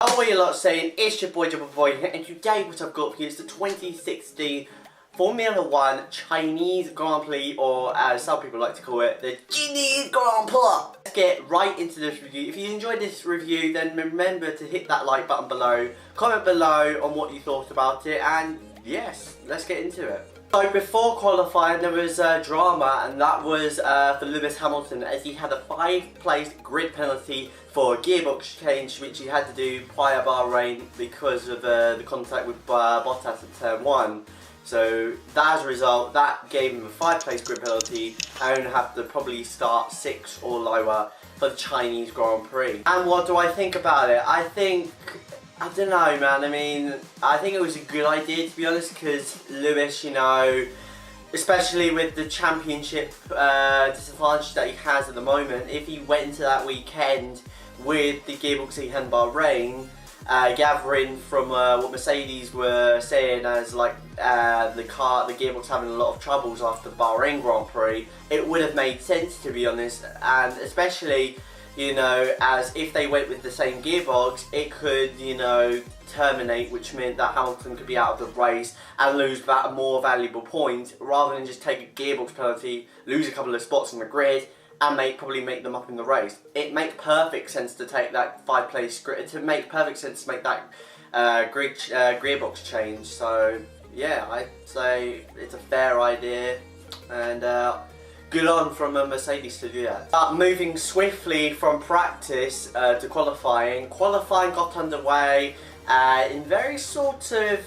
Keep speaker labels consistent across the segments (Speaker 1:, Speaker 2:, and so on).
Speaker 1: Oh, what you lot saying? It's your boy Jumper Boy here, and today what I've got for you is the 2016 Formula 1 Chinese Grand Prix, or as some people like to call it, the CHINIESE Grand Prix. Let's get right into this review. If you enjoyed this review, then remember to hit that like button below, comment below on what you thought about it, and yes, let's get into it. So before qualifying there was drama, and that was for Lewis Hamilton, as he had a 5-place grid penalty for a gearbox change which he had to do prior Bahrain because of the contact with Bottas at turn 1. So as a result, that gave him a 5-place grid penalty and have to probably start 6 or lower for the Chinese Grand Prix. And what do I think about it? I don't know, man. I mean, I think it was a good idea, to be honest, because Lewis, you know, especially with the championship disadvantage that he has at the moment, if he went into that weekend with the gearbox he had in Bahrain, gathering from what Mercedes were saying as like the gearbox having a lot of troubles after the Bahrain Grand Prix, it would have made sense, to be honest, and especially, you know, as if they went with the same gearbox, it could, you know, terminate, which meant that Hamilton could be out of the race and lose that more valuable point, rather than just take a gearbox penalty, lose a couple of spots in the grid, and probably make them up in the race. It makes perfect sense to take that 5-place grid, to make perfect sense to make that gearbox change. So yeah, I'd say it's a fair idea, and good on from Mercedes to do that. But moving swiftly from practice to qualifying. Qualifying got underway in very sort of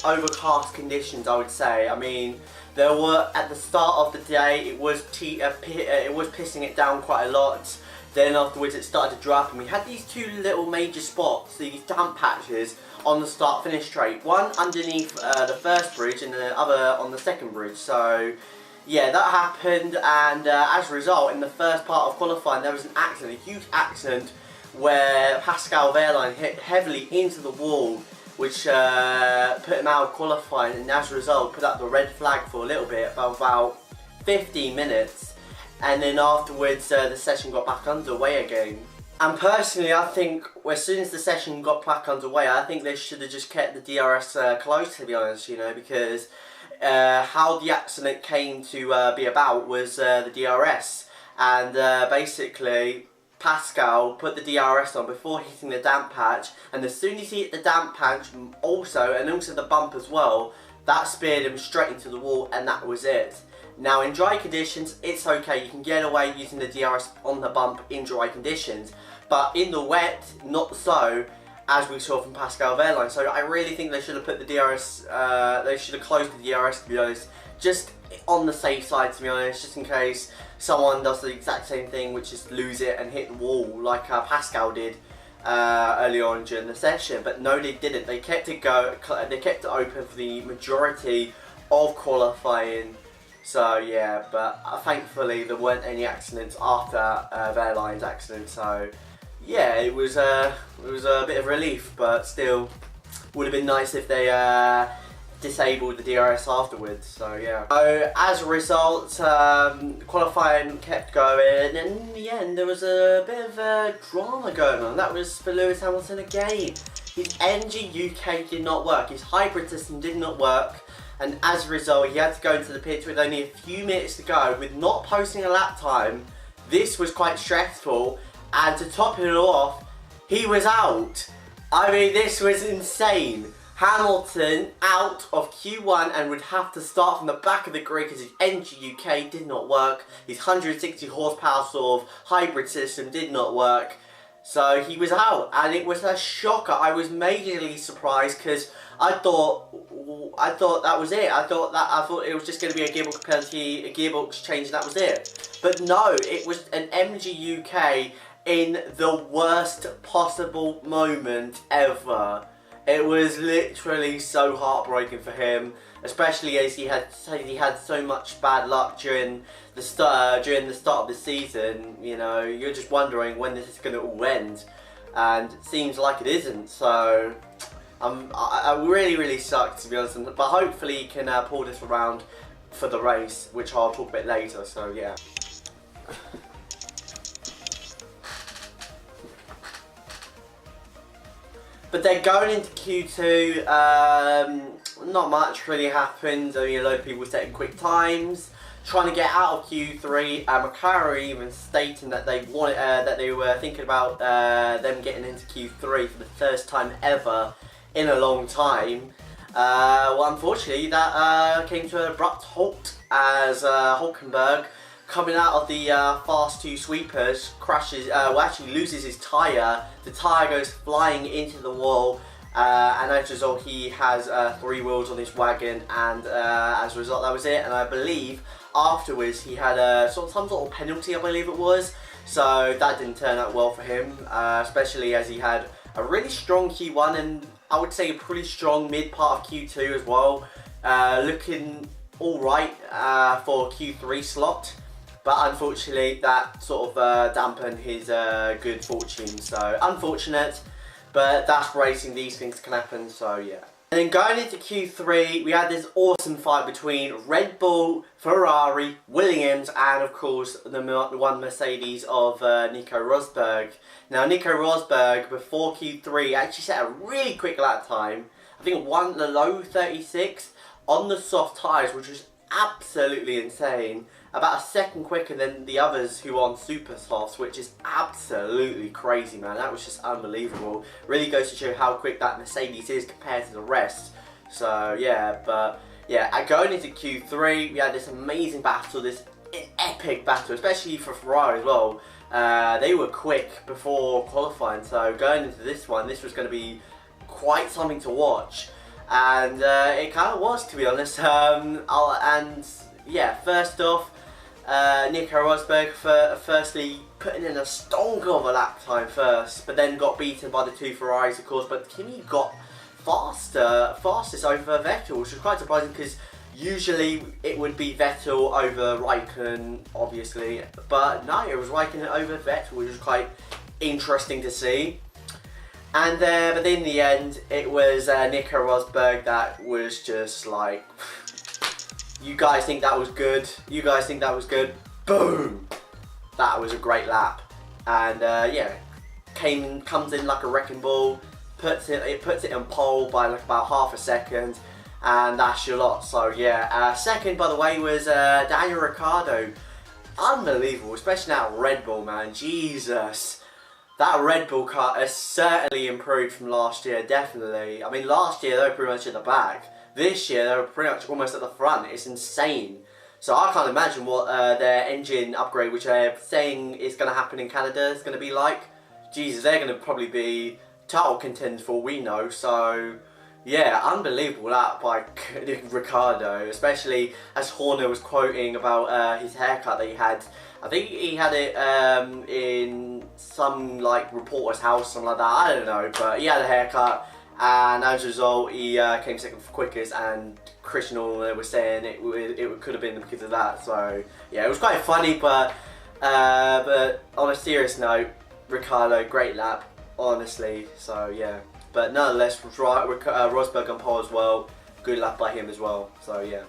Speaker 1: overcast conditions, I would say. I mean, there were, at the start of the day, it was pissing it down quite a lot. Then afterwards it started to drop, and we had these two little major spots, these damp patches on the start-finish straight. One underneath the first bridge and the other on the second bridge. So yeah, that happened, and as a result, in the first part of qualifying there was an accident, a huge accident, where Pascal Wehrlein hit heavily into the wall, which put him out of qualifying, and as a result put up the red flag for a little bit, about 15 minutes. And then afterwards the session got back underway again. And personally, I think as soon as the session got back underway, I think they should have just kept the DRS closed, to be honest, you know, because how the accident came to be about was the DRS. And basically Pascal put the DRS on before hitting the damp patch, and as soon as he hit the damp patch and also the bump as well, that speared him straight into the wall, and that was it. Now in dry conditions it's okay, you can get away using the DRS on the bump in dry conditions, but in the wet, not so, as we saw from Pascal Wehrlein. So I really think they should have put the DRS, they should have closed the DRS, to be honest, just on the safe side, to be honest, just in case someone does the exact same thing, which is lose it and hit the wall like Pascal did early on during the session. But no, they didn't. They kept it they kept it open for the majority of qualifying. So yeah, but thankfully there weren't any accidents after Wehrlein's accident. So yeah, it was a bit of relief, but still would have been nice if they disabled the DRS afterwards. So yeah. So as a result, qualifying kept going, and in the end there was a bit of drama going on. That was for Lewis Hamilton again. His Energy UK did not work. His hybrid system did not work. And as a result, he had to go into the pits with only a few minutes to go, with not posting a lap time. This was quite stressful, and to top it all off, he was out. I mean, this was insane. Hamilton out of Q1 and would have to start from the back of the grid because his Energy UK did not work. His 160 horsepower sort of hybrid system did not work. So he was out, and it was a shocker. I was majorly surprised because I thought that was it. I thought it was just going to be a gearbox penalty, a gearbox change, and that was it. But no, it was an MG UK in the worst possible moment ever. It was literally so heartbreaking for him, especially as he had so much bad luck during the start of the season. You know, you're just wondering when this is going to all end, and it seems like it isn't. So I really sucked, to be honest. But hopefully he can pull this around for the race, which I'll talk a bit later. So yeah. But then going into Q2, not much really happened. I mean, a load of people setting quick times, trying to get out of Q3. McLaren even stating that they wanted, that they were thinking about them getting into Q3 for the first time ever in a long time. Well, unfortunately, that came to an abrupt halt as Hulkenberg, coming out of the fast 2 sweepers, crashes, well, actually loses his tyre. The tyre goes flying into the wall, and as a result he has 3 wheels on his wagon, and as a result that was it. And I believe afterwards he had some sort of penalty, I believe it was, so that didn't turn out well for him, especially as he had a really strong Q1 and I would say a pretty strong mid part of Q2 as well, looking alright for Q3 slot. But unfortunately, that sort of dampened his good fortune. So unfortunate, but that's racing. These things can happen. So yeah. And then going into Q3, we had this awesome fight between Red Bull, Ferrari, Williams, and of course the one Mercedes of Nico Rosberg. Now Nico Rosberg before Q3 actually set a really quick lap time. I think won the low 36 on the soft tyres, which was absolutely insane. About a second quicker than the others who were on super softs, which is absolutely crazy, man. That was just unbelievable. Really goes to show how quick that Mercedes is compared to the rest. So yeah, but yeah, going into Q3, we had this amazing battle, this epic battle, especially for Ferrari as well. They were quick before qualifying, so going into this one, this was going to be quite something to watch. And it kind of was, to be honest. And yeah, first off, Nico Rosberg firstly putting in a stonker of a lap time first, but then got beaten by the 2 Ferraris, of course. But Kimi got fastest over Vettel, which was quite surprising because usually it would be Vettel over Raikkonen, obviously, but no, it was Raikkonen over Vettel, which was quite interesting to see. And but in the end, it was Nico Rosberg that was just like, you guys think that was good? You guys think that was good? Boom! That was a great lap. And yeah, comes in like a wrecking ball, puts it in pole by like about half a second, and that's your lot. So yeah, second by the way was Daniel Ricciardo. Unbelievable, especially that Red Bull, man. Jesus. That Red Bull car has certainly improved from last year, definitely. I mean, last year they were pretty much at the back. This year they were pretty much almost at the front. It's insane. So I can't imagine what their engine upgrade, which they're saying is going to happen in Canada, is going to be like. Jesus, they're going to probably be title contenders for all we know. So yeah, unbelievable that by Ricciardo, especially as Horner was quoting about his haircut that he had. I think he had it in some like reporter's house, something like that. I don't know, but he had a haircut, and as a result, he came second for quickest. And Christian Horner was saying it could have been because of that. So yeah, it was quite funny, but on a serious note, Ricciardo, great lap, honestly. So yeah, but nonetheless, Rosberg on pole as well. Good lap by him as well. So yeah.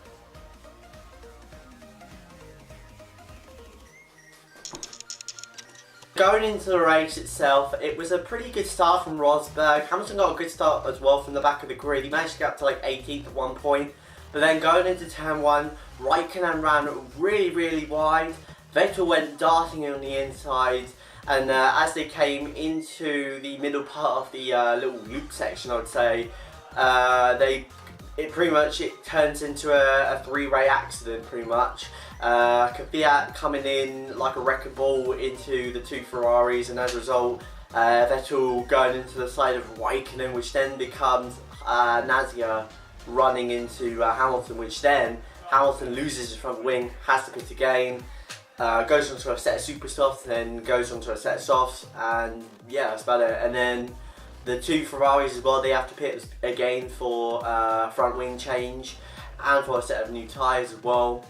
Speaker 1: Going into the race itself, it was a pretty good start from Rosberg. Hamilton got a good start as well from the back of the grid. He managed to get up to like 18th at one point. But then going into turn 1, Raikkonen ran really, really wide. Vettel went darting on the inside. And as they came into the middle part of the little loop section, I would say, it turns into a 3-way accident pretty much. Kvyat coming in like a wrecking ball into the 2 Ferraris, and as a result, Vettel going into the side of Raikkonen, which then becomes Nazia running into Hamilton, which then Hamilton loses his front wing, has to pit again, goes onto a set of super softs, then goes onto a set of softs, and yeah, that's about it. And then the 2 Ferraris as well, they have to pit again for front wing change and for a set of new tyres as well.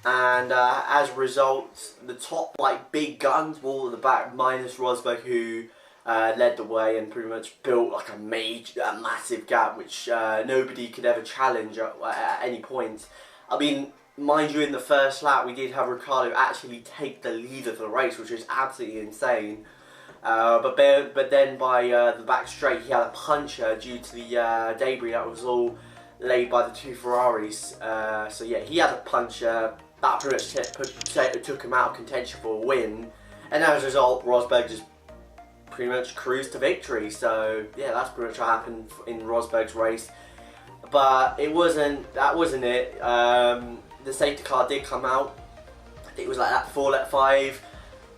Speaker 1: And as a result, the top like big guns were all at the back, minus Rosberg, who led the way and pretty much built like a massive gap, which nobody could ever challenge at any point. I mean, mind you, in the first lap we did have Ricciardo actually take the lead of the race, which is absolutely insane. But then by the back straight he had a puncher due to the debris that was all laid by the two Ferraris. So yeah, he had a puncher. That pretty much took him out of contention for a win. And as a result, Rosberg just pretty much cruised to victory. So yeah, that's pretty much what happened in Rosberg's race. But that wasn't it. The safety car did come out. It was like that 4 lap 5.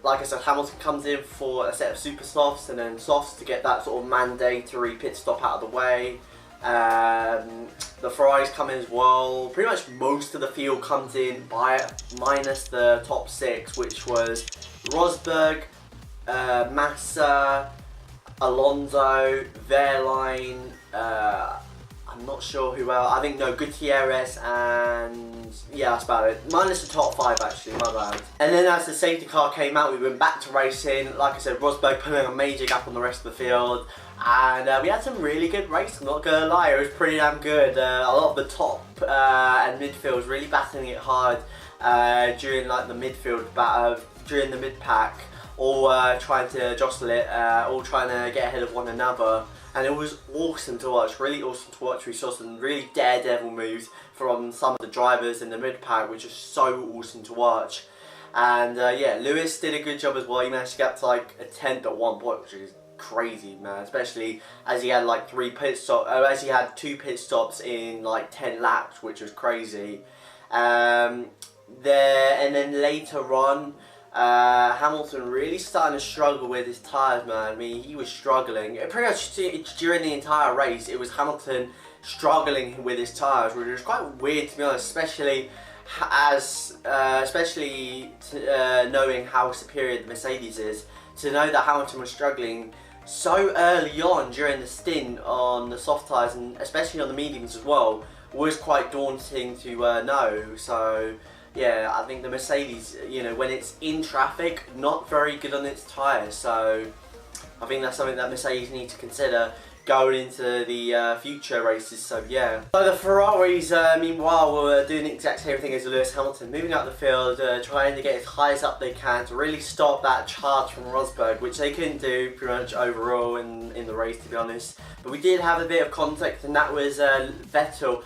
Speaker 1: Like I said, Hamilton comes in for a set of super softs and then softs to get that sort of mandatory pit stop out of the way. The Ferraris come in as well. Pretty much most of the field comes in minus the top 6, which was Rosberg, Massa, Alonso, Wehrlein, I'm not sure who else. I think Gutierrez, and yeah, that's about it. Minus the top 5 actually, my bad. And then as the safety car came out, we went back to racing. Like I said, Rosberg putting a major gap on the rest of the field. And we had some really good racing, not gonna lie, it was pretty damn good. A lot of the top and midfield was really battling it hard during like the midfield, during the mid-pack, all trying to jostle it, all trying to get ahead of one another. And it was awesome to watch, really awesome to watch. We saw some really daredevil moves from some of the drivers in the mid-pack, which was so awesome to watch. And yeah, Lewis did a good job as well. He managed to get up to like a 10th at one point, which is crazy, man. Especially as he had like 2 pit stops in like 10 laps, which was crazy. And then later on, Hamilton really starting to struggle with his tyres, man. I mean, he was struggling. Pretty much during the entire race, it was Hamilton struggling with his tyres, which was quite weird to be honest, especially knowing how superior the Mercedes is. To know that Hamilton was struggling so early on during the stint on the soft tyres, and especially on the mediums as well, was quite daunting to know. So yeah, I think the Mercedes, you know, when it's in traffic, not very good on its tyres. So I think that's something that Mercedes need to consider going into the future races. So yeah. So the Ferraris, meanwhile, were doing the exact same thing as Lewis Hamilton, moving up the field, trying to get as high as up they can to really stop that charge from Rosberg, which they couldn't do pretty much overall in the race, to be honest. But we did have a bit of contact, and that was Vettel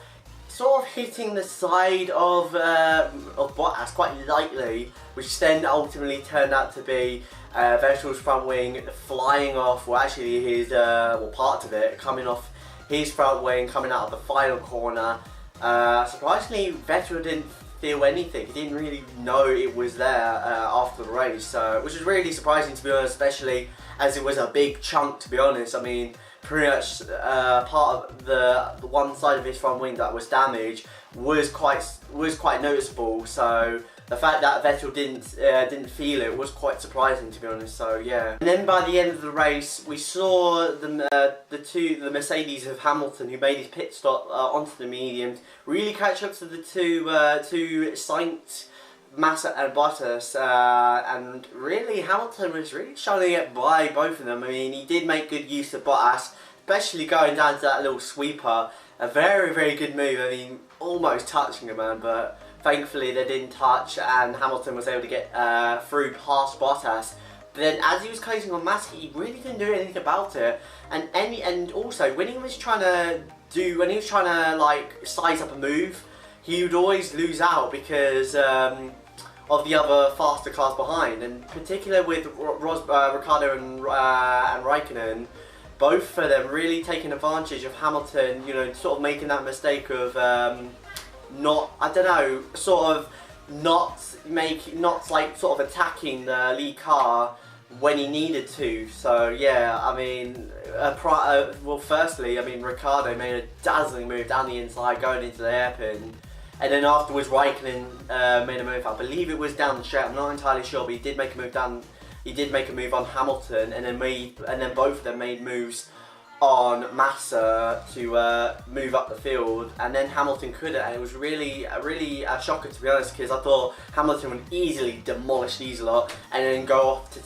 Speaker 1: sort of hitting the side of Bottas quite lightly, which then ultimately turned out to be Vettel's front wing flying off, well actually his, part of it coming off his front wing, coming out of the final corner. Surprisingly, Vettel didn't feel anything. He didn't really know it was there after the race, which is really surprising to be honest, especially as it was a big chunk, to be honest. I mean, pretty much part of the one side of his front wing that was damaged was quite noticeable. So the fact that Vettel didn't feel it was quite surprising, to be honest. So yeah. And then by the end of the race, we saw the Mercedes of Hamilton, who made his pit stop onto the mediums, really catch up to the two Sainz, Massa and Bottas, and really Hamilton was really trying to get by both of them. I mean, he did make good use of Bottas, especially going down to that little sweeper. A very, very good move. I mean, almost touching him, man, but thankfully they didn't touch, and Hamilton was able to get through past Bottas. But then as he was closing on Massa, he really didn't do anything about it. And also when he was trying to like size up a move, he would always lose out because of the other faster cars behind, and particularly with Ricciardo and Raikkonen, both of them really taking advantage of Hamilton, you know, sort of making that mistake of not attacking the lead car when he needed to. So yeah, I mean, well, firstly, I mean, Ricciardo made a dazzling move down the inside going into the hairpin. And then afterwards, Raikkonen made a move. I believe it was down the straight. I'm not entirely sure, but he did make a move down. He did make a move on Hamilton, and then both of them made moves on Massa to move up the field. And then Hamilton couldn't, and it was really a shocker, to be honest, because I thought Hamilton would easily demolish these lot and then go off to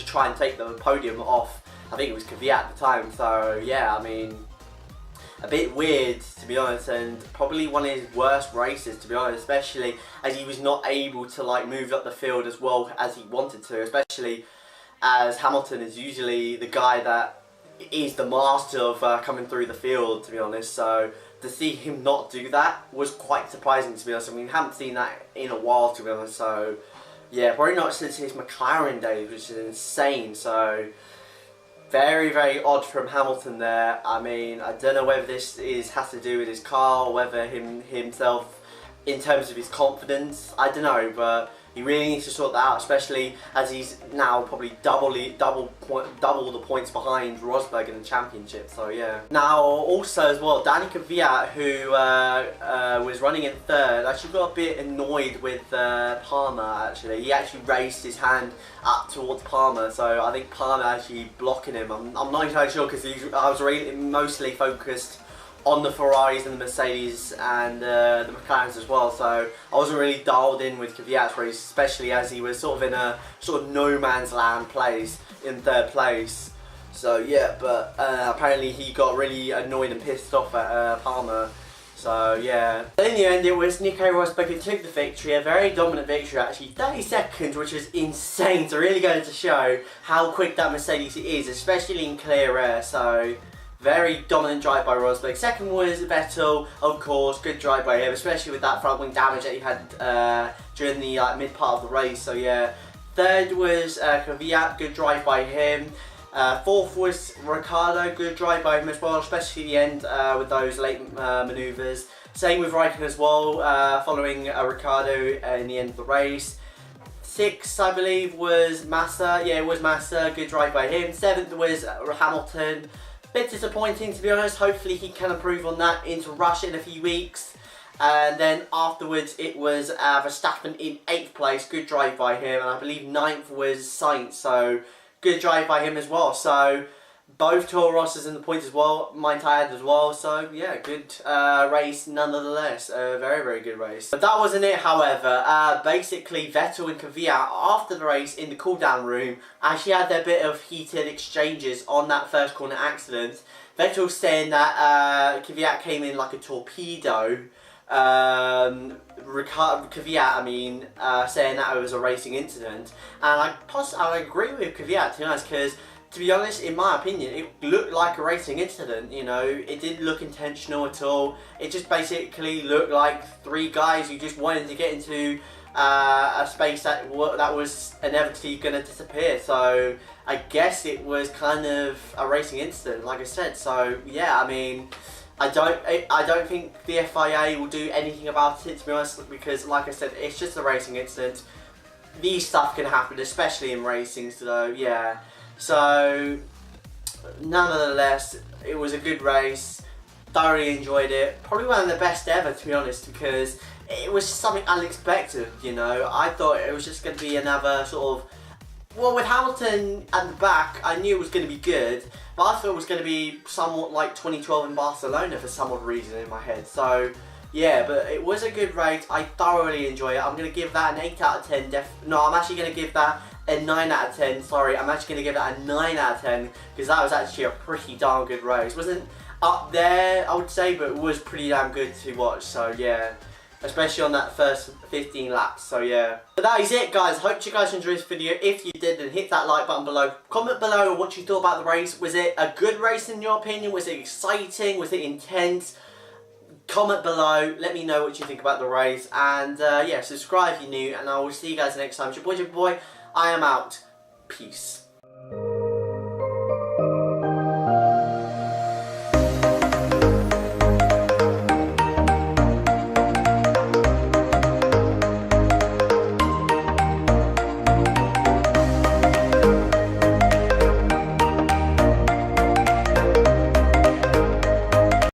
Speaker 1: try and take the podium off. I think it was Kvyat at the time. So yeah, I mean, a bit weird, to be honest, and probably one of his worst races, to be honest, especially as he was not able to like move up the field as well as he wanted to, especially as Hamilton is usually the guy that is the master of coming through the field, to be honest. So to see him not do that was quite surprising, to be honest. I mean, we haven't seen that in a while, to be honest. So yeah, probably not since his McLaren days, which is insane. So very, very odd from Hamilton there. I mean, I don't know whether this has to do with his car or whether himself in terms of his confidence. I don't know, but he really needs to sort that out, especially as he's now probably double the points behind Rosberg in the championship. So yeah. Now also as well, Danny Kvyat, who was running in third, actually got a bit annoyed with Palmer. Actually, he actually raised his hand up towards Palmer, so I think Palmer actually blocking him. I'm not entirely sure because I was really mostly focused on the Ferraris and the Mercedes and the McLarens as well, so I wasn't really dialed in with Kvyat's race, especially as he was sort of in a sort of no man's land place in third place. So yeah, but apparently he got really annoyed and pissed off at Palmer. So yeah. But in the end it was Nico Rosberg who took the victory, a very dominant victory actually, 30 seconds, which was insane. So really going to show how quick that Mercedes is, especially in clear air. So very dominant drive by Rosberg. Second was Vettel, of course, good drive by him, especially with that front wing damage that he had during the mid part of the race. So yeah. Third was Kvyat, good drive by him. Fourth was Ricciardo, good drive by him as well, especially the end with those late manoeuvres. Same with Raikkonen as well, following Ricciardo in the end of the race. Sixth, I believe, was Massa. Yeah, it was Massa, good drive by him. Seventh was Hamilton. Bit disappointing, to be honest. Hopefully he can improve on that into Russia in a few weeks. And then afterwards it was Verstappen in 8th place, good drive by him. And I believe 9th was Sainz, so good drive by him as well. So both Toro Rosses in the points as well, mine tired as well. So yeah, good race nonetheless. Very, very good race. But that wasn't it, however. Basically Vettel and Kvyat after the race in the cool down room actually had their bit of heated exchanges on that first corner accident. Vettel saying that Kvyat came in like a torpedo. Kvyat, I mean, saying that it was a racing incident. And I agree with Kvyat, to be honest, because to be honest, in my opinion, it looked like a racing incident, you know. It didn't look intentional at all. It just basically looked like three guys who just wanted to get into a space that was inevitably going to disappear. So I guess it was kind of a racing incident, like I said. So yeah, I mean, I don't think the FIA will do anything about it, to be honest, because like I said, it's just a racing incident. These stuff can happen, especially in racing, so yeah. So, nonetheless, it was a good race. Thoroughly enjoyed it. Probably one of the best ever, to be honest, because it was something unexpected, you know. I thought it was just going to be another sort of... Well, with Hamilton at the back, I knew it was going to be good, but I thought it was going to be somewhat like 2012 in Barcelona for some odd reason in my head. So, yeah, but it was a good race. I thoroughly enjoyed it. I'm going to give that an 8 out of 10. No, I'm actually going to give that a 9 out of 10. Sorry, I'm actually going to give that a 9 out of 10 because that was actually a pretty darn good race. It wasn't up there, I would say, but it was pretty damn good to watch. So, yeah. Especially on that first 15 laps, so yeah. But that is it, guys. Hope you guys enjoyed this video. If you did, then hit that like button below. Comment below what you thought about the race. Was it a good race in your opinion? Was it exciting? Was it intense? Comment below. Let me know what you think about the race. And yeah, subscribe if you're new. And I will see you guys next time. It's your boy, I am out. Peace.